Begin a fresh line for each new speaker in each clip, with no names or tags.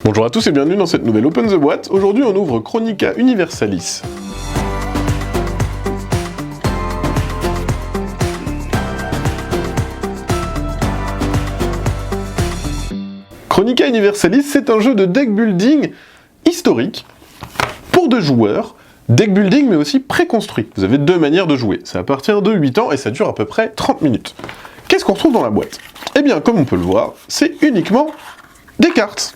Bonjour à tous et bienvenue dans cette nouvelle Open the Boîte. Aujourd'hui on ouvre Chronica Universalis. Chronica Universalis, c'est un jeu de deck building historique pour 2 joueurs. Deck building mais aussi préconstruit. Vous avez 2 manières de jouer. C'est à partir de 8 ans et ça dure à peu près 30 minutes. Qu'est-ce qu'on retrouve dans la boîte? Eh bien, comme on peut le voir, c'est uniquement des cartes.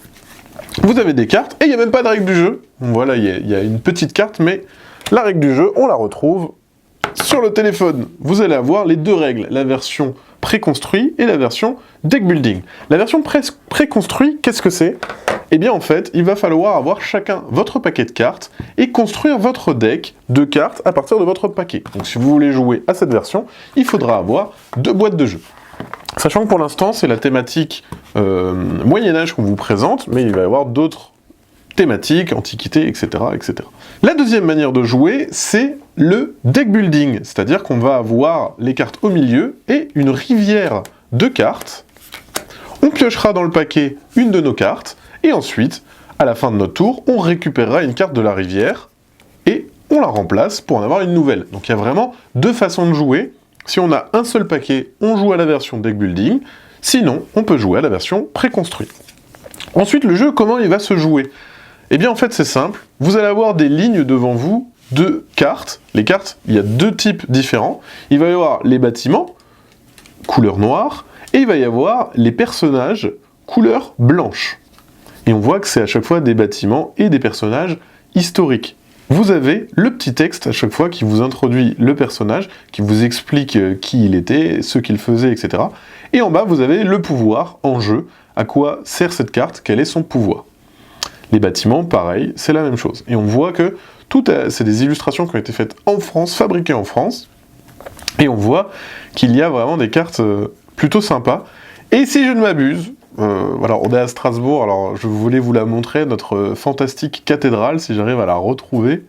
Vous avez des cartes, et il n'y a même pas de règle du jeu. Voilà, il y a une petite carte, mais la règle du jeu, on la retrouve sur le téléphone. Vous allez avoir les 2 règles, la version préconstruit et la version deck building. La version préconstruit, qu'est-ce que c'est? Eh bien, en fait, il va falloir avoir chacun votre paquet de cartes et construire votre deck de cartes à partir de votre paquet. Donc, si vous voulez jouer à cette version, il faudra avoir 2 boîtes de jeu. Sachant que pour l'instant, c'est la thématique Moyen-Âge qu'on vous présente, mais il va y avoir d'autres thématiques, Antiquité, etc., etc. La deuxième manière de jouer, c'est le deck building, c'est-à-dire qu'on va avoir les cartes au milieu et une rivière de cartes. On piochera dans le paquet une de nos cartes, et ensuite, à la fin de notre tour, on récupérera une carte de la rivière, et on la remplace pour en avoir une nouvelle. Donc il y a vraiment 2 façons de jouer. Si on a un seul paquet, on joue à la version deck building, sinon on peut jouer à la version préconstruit. Ensuite, le jeu, comment il va se jouer? Eh bien en fait c'est simple, vous allez avoir des lignes devant vous de cartes. Les cartes, il y a 2 types différents. Il va y avoir les bâtiments, couleur noire, et il va y avoir les personnages, couleur blanche. Et on voit que c'est à chaque fois des bâtiments et des personnages historiques. Vous avez le petit texte à chaque fois qui vous introduit le personnage, qui vous explique qui il était, ce qu'il faisait, etc. Et en bas, vous avez le pouvoir en jeu, à quoi sert cette carte, quel est son pouvoir. Les bâtiments, pareil, c'est la même chose. Et on voit que c'est des illustrations qui ont été faites en France, fabriquées en France, et on voit qu'il y a vraiment des cartes plutôt sympas. Et si je ne m'abuse, voilà, on est à Strasbourg, alors je voulais vous la montrer, notre fantastique cathédrale, si j'arrive à la retrouver.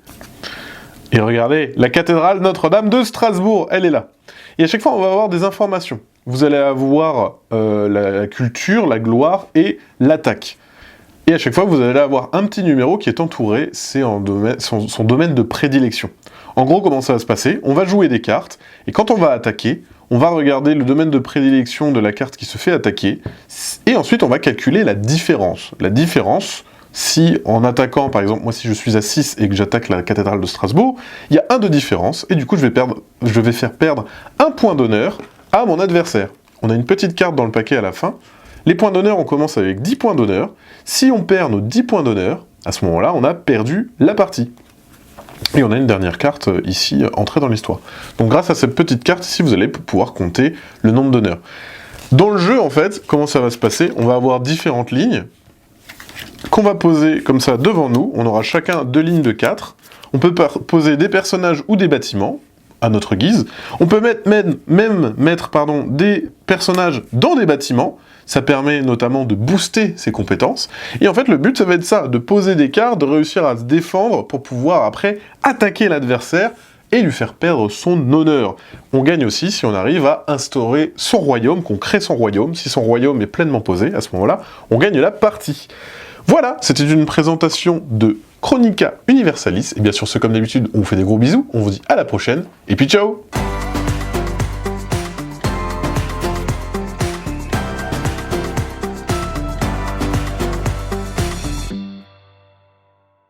Et regardez, la cathédrale Notre-Dame de Strasbourg, elle est là. Et à chaque fois, on va avoir des informations. Vous allez avoir la culture, la gloire et l'attaque. Et à chaque fois, vous allez avoir un petit numéro qui est entouré, c'est son domaine de prédilection. En gros, comment ça va se passer? On va jouer des cartes, et quand on va attaquer, on va regarder le domaine de prédilection de la carte qui se fait attaquer, et ensuite on va calculer la différence. La différence, si en attaquant, par exemple, moi si je suis à 6 et que j'attaque la cathédrale de Strasbourg, il y a 1 de différence, et du coup je vais faire perdre 1 point d'honneur à mon adversaire. On a une petite carte dans le paquet à la fin. Les points d'honneur, on commence avec 10 points d'honneur. Si on perd nos 10 points d'honneur, à ce moment-là, on a perdu la partie. Et on a une dernière carte ici, entrée dans l'histoire. Donc grâce à cette petite carte ici, vous allez pouvoir compter le nombre d'honneurs. Dans le jeu, en fait, comment ça va se passer? On va avoir différentes lignes qu'on va poser comme ça devant nous. On aura chacun 2 lignes de 4. On peut poser des personnages ou des bâtiments, à notre guise. On peut même mettre des personnages dans des bâtiments. Ça permet notamment de booster ses compétences. Et en fait, le but, ça va être ça, de poser des cartes, de réussir à se défendre pour pouvoir après attaquer l'adversaire et lui faire perdre son honneur. On gagne aussi si on arrive à instaurer son royaume, qu'on crée son royaume. Si son royaume est pleinement posé, à ce moment-là, on gagne la partie. Voilà, c'était une présentation de Chronica Universalis. Et bien sûr, comme d'habitude, on vous fait des gros bisous, on vous dit à la prochaine, et puis ciao!